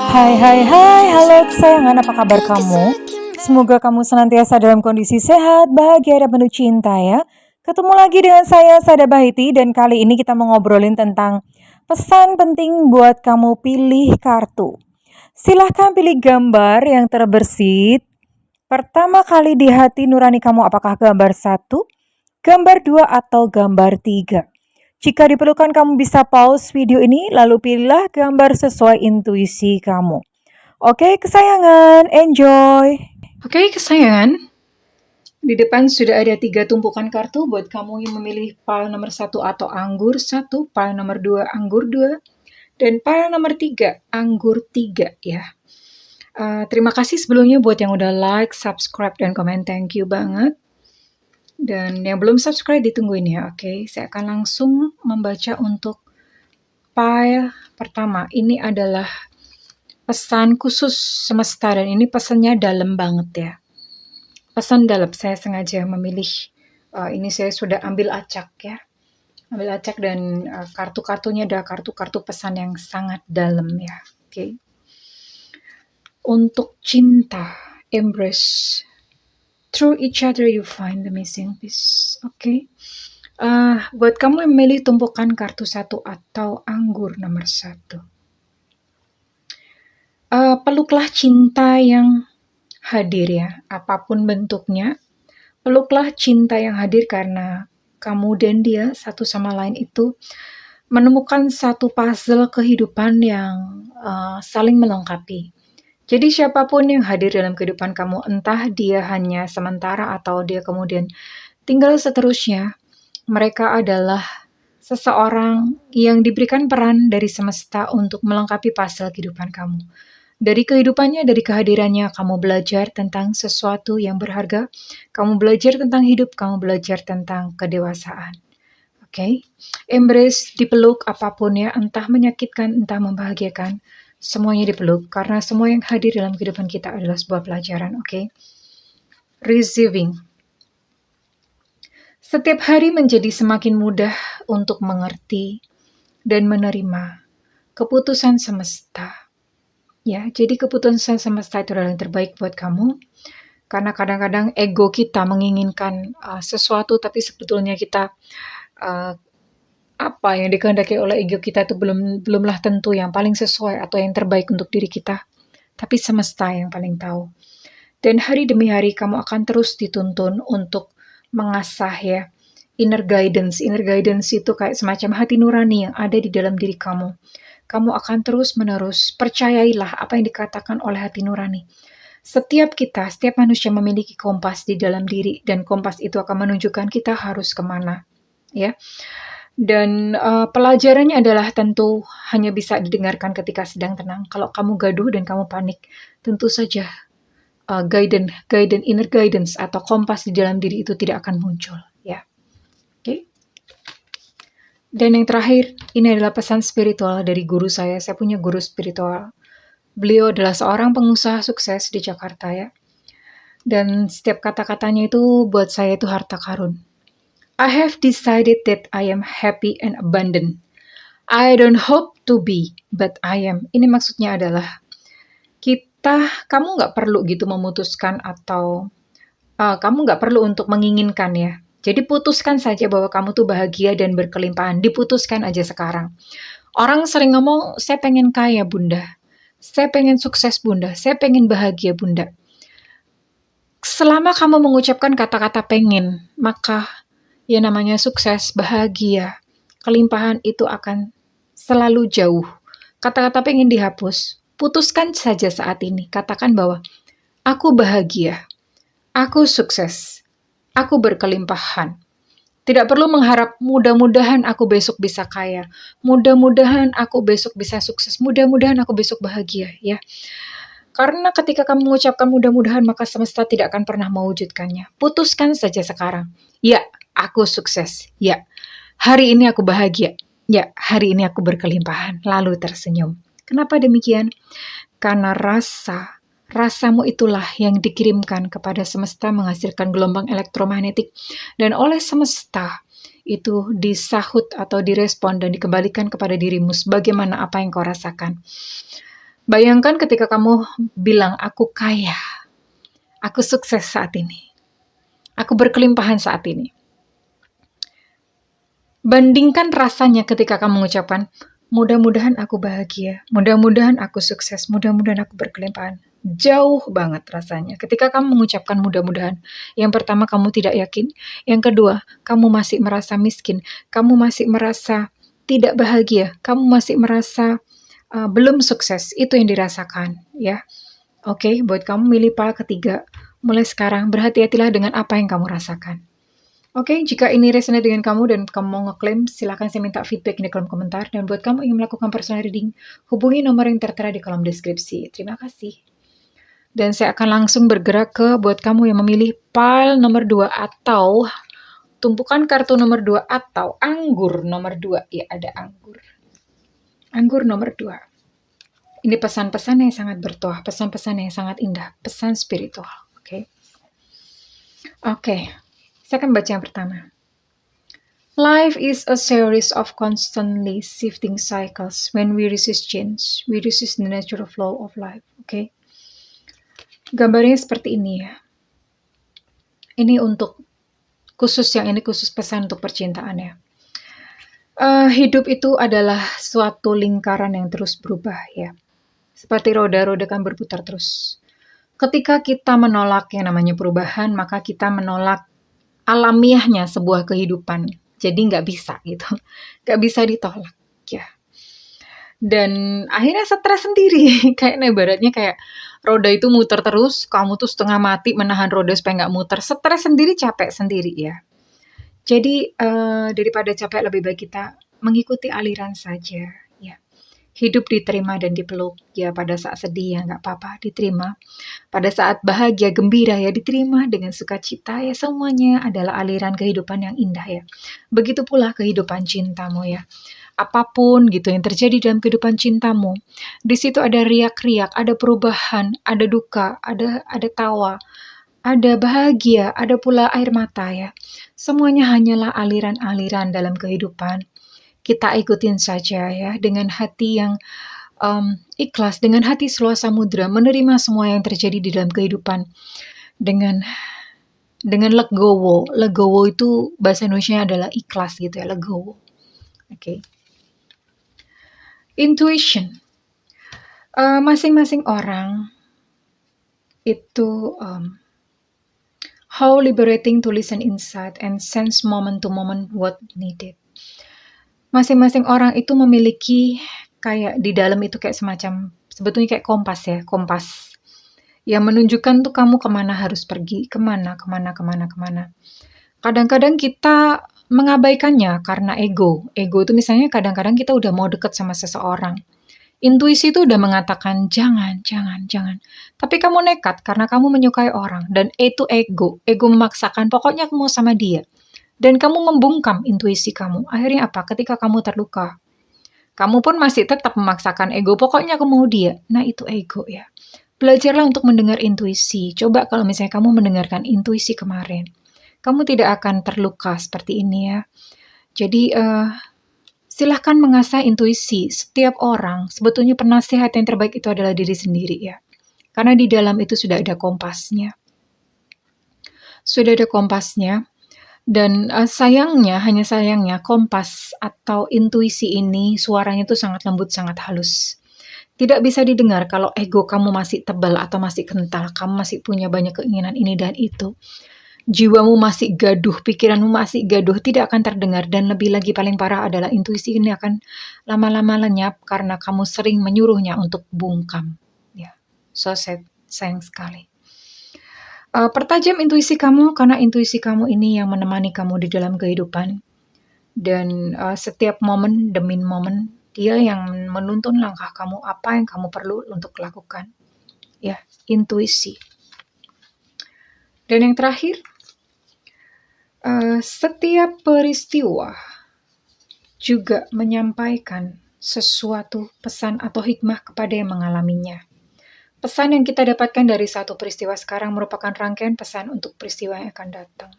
Hai hai hai, halo kesayangan, apa kabar kamu? Semoga kamu senantiasa dalam kondisi sehat, bahagia, dan penuh cinta ya. Ketemu lagi dengan saya, Sada Bahiti, dan kali ini kita mau ngobrolin tentang pesan penting buat kamu pilih kartu. Silahkan pilih gambar yang terbersit. Pertama kali di hati nurani kamu, apakah gambar 1, gambar 2, atau gambar 3? Jika diperlukan kamu bisa pause video ini lalu pilihlah gambar sesuai intuisi kamu. Oke kesayangan, enjoy! Oke kesayangan, di depan sudah ada 3 tumpukan kartu buat kamu yang memilih pile nomor 1 atau anggur 1, pile nomor 2 anggur 2, dan pile nomor 3 anggur 3 ya. Terima kasih sebelumnya buat yang udah like, subscribe, dan komen, thank you banget. Dan yang belum subscribe ditungguin ya, oke? Saya akan langsung membaca untuk pile pertama. Ini adalah pesan khusus semesta dan ini pesannya dalam banget ya. Pesan dalam, saya sengaja memilih, ini saya sudah ambil acak ya. Ambil acak dan kartu-kartunya adalah kartu-kartu pesan yang sangat dalam ya, oke? Untuk cinta, embrace. Through each other you find the missing piece, oke? Buat kamu yang memilih tumpukan kartu 1 atau anggur nomor 1. Peluklah cinta yang hadir ya, apapun bentuknya. Peluklah cinta yang hadir karena kamu dan dia satu sama lain itu menemukan satu puzzle kehidupan yang saling melengkapi. Jadi siapapun yang hadir dalam kehidupan kamu, entah dia hanya sementara atau dia kemudian tinggal seterusnya, mereka adalah seseorang yang diberikan peran dari semesta untuk melengkapi puzzle kehidupan kamu. Dari kehidupannya, dari kehadirannya, kamu belajar tentang sesuatu yang berharga, kamu belajar tentang hidup, kamu belajar tentang kedewasaan. Oke? Embrace, dipeluk apapun ya, entah menyakitkan, entah membahagiakan, semuanya dipeluk, karena semua yang hadir dalam kehidupan kita adalah sebuah pelajaran, oke? Receiving. Setiap hari menjadi semakin mudah untuk mengerti dan menerima keputusan semesta. Ya, jadi keputusan semesta itu adalah yang terbaik buat kamu. Karena kadang-kadang ego kita menginginkan sesuatu, tapi sebetulnya kita apa yang dikehendaki oleh ego kita itu belumlah tentu yang paling sesuai atau yang terbaik untuk diri kita. Tapi semesta yang paling tahu. Dan hari demi hari kamu akan terus dituntun untuk mengasah ya inner guidance. Inner guidance itu kayak semacam hati nurani yang ada di dalam diri kamu. Kamu akan terus-menerus, percayailah apa yang dikatakan oleh hati nurani. Setiap manusia memiliki kompas di dalam diri, dan kompas itu akan menunjukkan kita harus kemana. Ya. Dan pelajarannya adalah tentu hanya bisa didengarkan ketika sedang tenang. Kalau kamu gaduh dan kamu panik, tentu saja inner guidance atau kompas di dalam diri itu tidak akan muncul. Ya. Oke. Dan yang terakhir, ini adalah pesan spiritual dari guru saya. Saya punya guru spiritual. Beliau adalah seorang pengusaha sukses di Jakarta ya. Dan setiap kata-katanya itu buat saya itu harta karun. I have decided that I am happy and abundant. I don't hope to be, but I am. Ini maksudnya adalah kamu nggak perlu gitu memutuskan atau kamu nggak perlu untuk menginginkan ya. Jadi putuskan saja bahwa kamu tuh bahagia dan berkelimpahan. Diputuskan aja sekarang. Orang sering ngomong, saya pengen kaya bunda. Saya pengen sukses bunda. Saya pengen bahagia bunda. Selama kamu mengucapkan kata-kata pengen, maka ya namanya sukses, bahagia, kelimpahan itu akan selalu jauh. Kata-kata pengen dihapus. Putuskan saja saat ini. Katakan bahwa aku bahagia. Aku sukses. Aku berkelimpahan. Tidak perlu mengharap mudah-mudahan aku besok bisa kaya. Mudah-mudahan aku besok bisa sukses. Mudah-mudahan aku besok bahagia ya. Karena ketika kamu mengucapkan mudah-mudahan maka semesta tidak akan pernah mewujudkannya. Putuskan saja sekarang. Ya, aku sukses. Ya, hari ini aku bahagia. Ya, hari ini aku berkelimpahan. Lalu tersenyum. Kenapa demikian? Karena rasamu itulah yang dikirimkan kepada semesta menghasilkan gelombang elektromagnetik dan oleh semesta itu disahut atau direspon dan dikembalikan kepada dirimu sebagaimana apa yang kau rasakan. Bayangkan ketika kamu bilang, aku kaya, aku sukses saat ini, aku berkelimpahan saat ini. Bandingkan rasanya ketika kamu mengucapkan, mudah-mudahan aku bahagia, mudah-mudahan aku sukses, mudah-mudahan aku berkelimpahan. Jauh banget rasanya. Ketika kamu mengucapkan mudah-mudahan, yang pertama kamu tidak yakin, yang kedua kamu masih merasa miskin, kamu masih merasa tidak bahagia, kamu masih merasa belum sukses. Itu yang dirasakan, ya. Oke, buat kamu milih pal ketiga, mulai sekarang berhati-hatilah dengan apa yang kamu rasakan. Oke, jika ini resonate dengan kamu dan kamu mau ngeklaim, silakan saya minta feedback di kolom komentar. Dan buat kamu yang melakukan personal reading, hubungi nomor yang tertera di kolom deskripsi. Terima kasih. Dan saya akan langsung bergerak ke buat kamu yang memilih pile nomor 2 atau tumpukan kartu nomor 2 atau anggur nomor 2. Ya, ada anggur. Anggur nomor 2. Ini pesan-pesan yang sangat bertuah, pesan-pesan yang sangat indah, pesan spiritual. Oke. Saya akan baca yang pertama. Life is a series of constantly shifting cycles. When we resist change, we resist the natural flow of life. Oke. Gambarnya seperti ini ya. Ini untuk khusus pesan untuk percintaan ya. Hidup itu adalah suatu lingkaran yang terus berubah ya. Seperti roda-roda kan berputar terus. Ketika kita menolak yang namanya perubahan, maka kita menolak alamiahnya sebuah kehidupan. Jadi nggak bisa gitu. Nggak bisa ditolak ya. Dan akhirnya stres sendiri. Kayak ibaratnya kayak roda itu muter terus, kamu tuh setengah mati menahan roda supaya nggak muter. Stres sendiri, capek sendiri ya. Jadi daripada capek lebih baik kita mengikuti aliran saja ya. Hidup diterima dan dipeluk ya, pada saat sedih ya nggak apa-apa, diterima. Pada saat bahagia, gembira ya diterima dengan sukacita ya, semuanya adalah aliran kehidupan yang indah ya. Begitu pula kehidupan cintamu ya. Apapun gitu yang terjadi dalam kehidupan cintamu, di situ ada riak-riak, ada perubahan, ada duka, ada tawa, ada bahagia, ada pula air mata ya. Semuanya hanyalah aliran-aliran dalam kehidupan. Kita ikutin saja ya, dengan hati yang ikhlas, dengan hati seluas samudra, menerima semua yang terjadi di dalam kehidupan dengan legowo. Legowo itu bahasa Indonesia adalah ikhlas gitu ya, legowo. Oke. Intuition. Masing-masing orang itu how liberating to listen inside and sense moment to moment what needed. Masing-masing orang itu memiliki kayak di dalam itu kayak semacam, sebetulnya kayak kompas ya, kompas yang menunjukkan tuh kamu kemana harus pergi, kemana. Kadang-kadang kita mengabaikannya karena ego. Ego itu misalnya kadang-kadang kita udah mau deket sama seseorang. Intuisi itu udah mengatakan jangan. Tapi kamu nekat karena kamu menyukai orang. Dan itu ego. Ego memaksakan pokoknya kamu sama dia. Dan kamu membungkam intuisi kamu. Akhirnya apa? Ketika kamu terluka, kamu pun masih tetap memaksakan ego. Pokoknya aku mau dia. Nah itu ego ya. Belajarlah untuk mendengar intuisi. Coba kalau misalnya kamu mendengarkan intuisi kemarin, kamu tidak akan terluka seperti ini ya. Jadi silahkan mengasah intuisi. Setiap orang sebetulnya penasihat yang terbaik itu adalah diri sendiri ya. Karena di dalam itu sudah ada kompasnya. Dan hanya sayangnya kompas atau intuisi ini suaranya itu sangat lembut, sangat halus. Tidak bisa didengar kalau ego kamu masih tebal atau masih kental, kamu masih punya banyak keinginan ini dan itu. Jiwamu masih gaduh, pikiranmu masih gaduh, tidak akan terdengar. Dan lebih lagi paling parah adalah intuisi ini akan lama-lama lenyap karena kamu sering menyuruhnya untuk bungkam. Ya, so sad, sayang sekali. Pertajam intuisi kamu karena intuisi kamu ini yang menemani kamu di dalam kehidupan. Dan setiap momen demi momen, dia yang menuntun langkah kamu, apa yang kamu perlu untuk lakukan. Ya, intuisi. Dan yang terakhir, setiap peristiwa juga menyampaikan sesuatu pesan atau hikmah kepada yang mengalaminya. Pesan yang kita dapatkan dari satu peristiwa sekarang merupakan rangkaian pesan untuk peristiwa yang akan datang.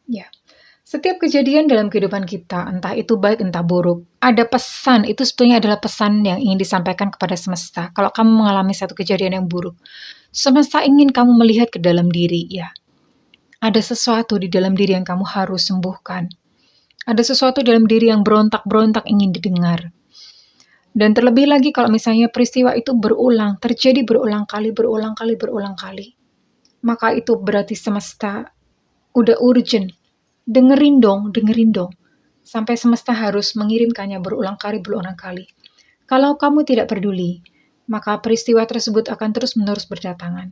Ya, Setiap kejadian dalam kehidupan kita, entah itu baik entah buruk, ada pesan, itu sebetulnya adalah pesan yang ingin disampaikan kepada semesta. Kalau kamu mengalami satu kejadian yang buruk, semesta ingin kamu melihat ke dalam diri, ya. Ada sesuatu di dalam diri yang kamu harus sembuhkan. Ada sesuatu dalam diri yang berontak-berontak ingin didengar. Dan terlebih lagi kalau misalnya peristiwa itu berulang, terjadi berulang kali, maka itu berarti semesta udah urgent. Dengerin dong. Sampai semesta harus mengirimkannya berulang kali. Kalau kamu tidak peduli, maka peristiwa tersebut akan terus-menerus berdatangan.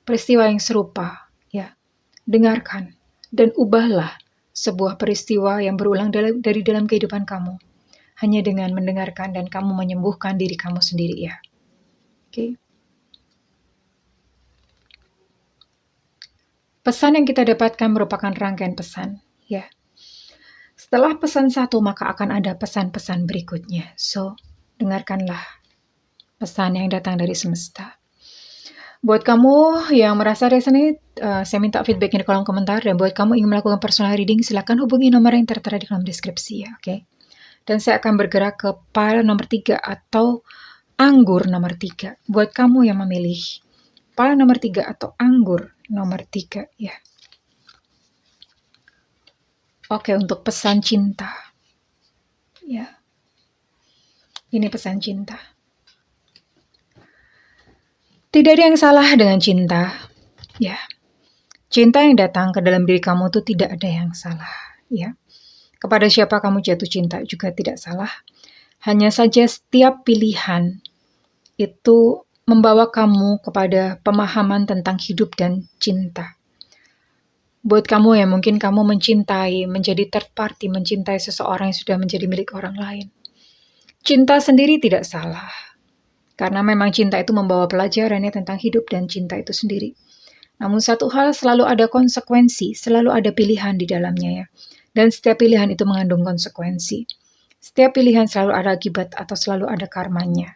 Peristiwa yang serupa, ya. Dengarkan dan ubahlah sebuah peristiwa yang berulang dari dalam kehidupan kamu. Hanya dengan mendengarkan dan kamu menyembuhkan diri kamu sendiri, ya. Oke. Pesan yang kita dapatkan merupakan rangkaian pesan, ya. Setelah pesan satu, maka akan ada pesan-pesan berikutnya. So, dengarkanlah pesan yang datang dari semesta. Buat kamu yang merasa resonate, saya minta feedbacknya di kolom komentar. Dan buat kamu ingin melakukan personal reading, silakan hubungi nomor yang tertera di kolom deskripsi, ya, oke? Dan saya akan bergerak ke pile nomor 3 atau anggur nomor 3. Buat kamu yang memilih pile nomor 3 atau anggur nomor 3, ya. Oke, untuk pesan cinta. Ya. Ini pesan cinta. Tidak ada yang salah dengan cinta. Ya. Cinta yang datang ke dalam diri kamu tuh tidak ada yang salah, ya. Kepada siapa kamu jatuh cinta juga tidak salah. Hanya saja setiap pilihan itu membawa kamu kepada pemahaman tentang hidup dan cinta. Buat kamu yang mungkin kamu mencintai, menjadi third party, mencintai seseorang yang sudah menjadi milik orang lain. Cinta sendiri tidak salah. Karena memang cinta itu membawa pelajarannya tentang hidup dan cinta itu sendiri. Namun satu hal, selalu ada konsekuensi, selalu ada pilihan di dalamnya, ya. Dan setiap pilihan itu mengandung konsekuensi. Setiap pilihan selalu ada akibat atau selalu ada karmanya.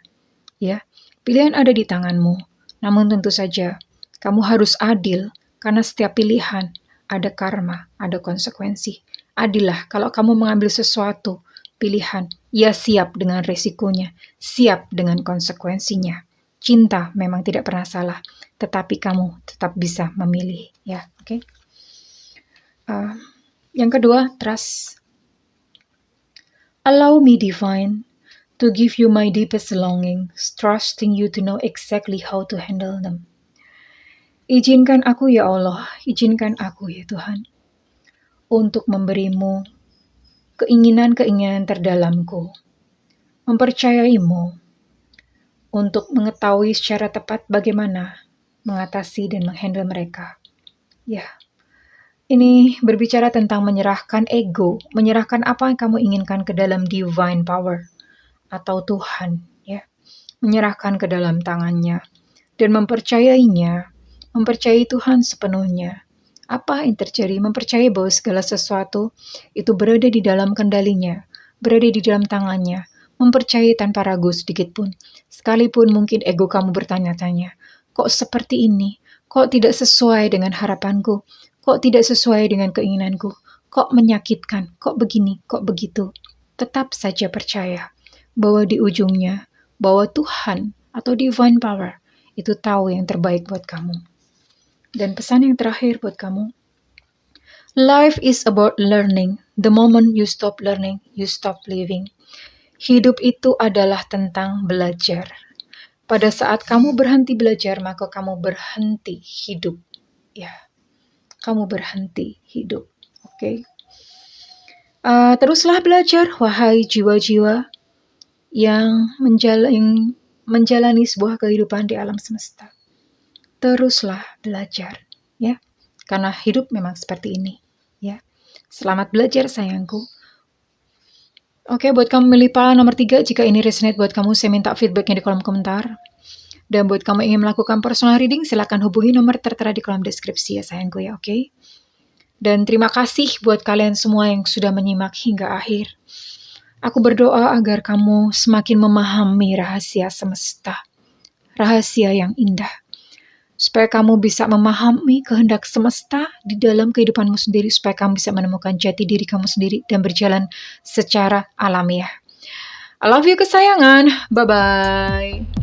Ya, pilihan ada di tanganmu. Namun tentu saja, kamu harus adil karena setiap pilihan ada karma, ada konsekuensi. Adillah kalau kamu mengambil sesuatu pilihan, ya siap dengan resikonya, siap dengan konsekuensinya. Cinta memang tidak pernah salah, tetapi kamu tetap bisa memilih, ya, oke? Yang kedua, trust. Allow me, divine, to give you my deepest longing, trusting you to know exactly how to handle them. Izinkan aku, ya Allah, izinkan aku, ya Tuhan, untuk memberimu keinginan-keinginan terdalamku, mempercayaimu, untuk mengetahui secara tepat bagaimana mengatasi dan menghandle mereka. Ya, ini berbicara tentang menyerahkan ego, menyerahkan apa yang kamu inginkan ke dalam divine power, atau Tuhan, ya. Menyerahkan ke dalam tangannya, dan mempercayainya, mempercayai Tuhan sepenuhnya. Apa yang terjadi? Mempercayai bahwa segala sesuatu itu berada di dalam kendalinya, berada di dalam tangannya. Mempercayai tanpa ragu sedikit pun. Sekalipun mungkin ego kamu bertanya-tanya, kok seperti ini? Kok tidak sesuai dengan harapanku? Kok tidak sesuai dengan keinginanku? Kok menyakitkan? Kok begini? Kok begitu? Tetap saja percaya bahwa di ujungnya, bahwa Tuhan atau divine power itu tahu yang terbaik buat kamu. Dan pesan yang terakhir buat kamu, life is about learning. The moment you stop learning, you stop living. Hidup itu adalah tentang belajar. Pada saat kamu berhenti belajar, maka kamu berhenti hidup. Ya, kamu berhenti hidup. Oke. Teruslah belajar, wahai jiwa-jiwa yang menjalani sebuah kehidupan di alam semesta. Teruslah belajar, ya. Karena hidup memang seperti ini, ya. Selamat belajar, sayangku. Oke, buat kamu milih pile nomor 3, jika ini resonate buat kamu, saya minta feedbacknya di kolom komentar. Dan buat kamu ingin melakukan personal reading, silakan hubungi nomor tertera di kolom deskripsi, ya sayangku, ya, oke. Dan terima kasih buat kalian semua yang sudah menyimak hingga akhir. Aku berdoa agar kamu semakin memahami rahasia semesta, rahasia yang indah. supaya kamu bisa memahami kehendak semesta di dalam kehidupanmu sendiri, supaya kamu bisa menemukan jati diri kamu sendiri dan berjalan secara alamiah. I love you kesayangan. Bye-bye.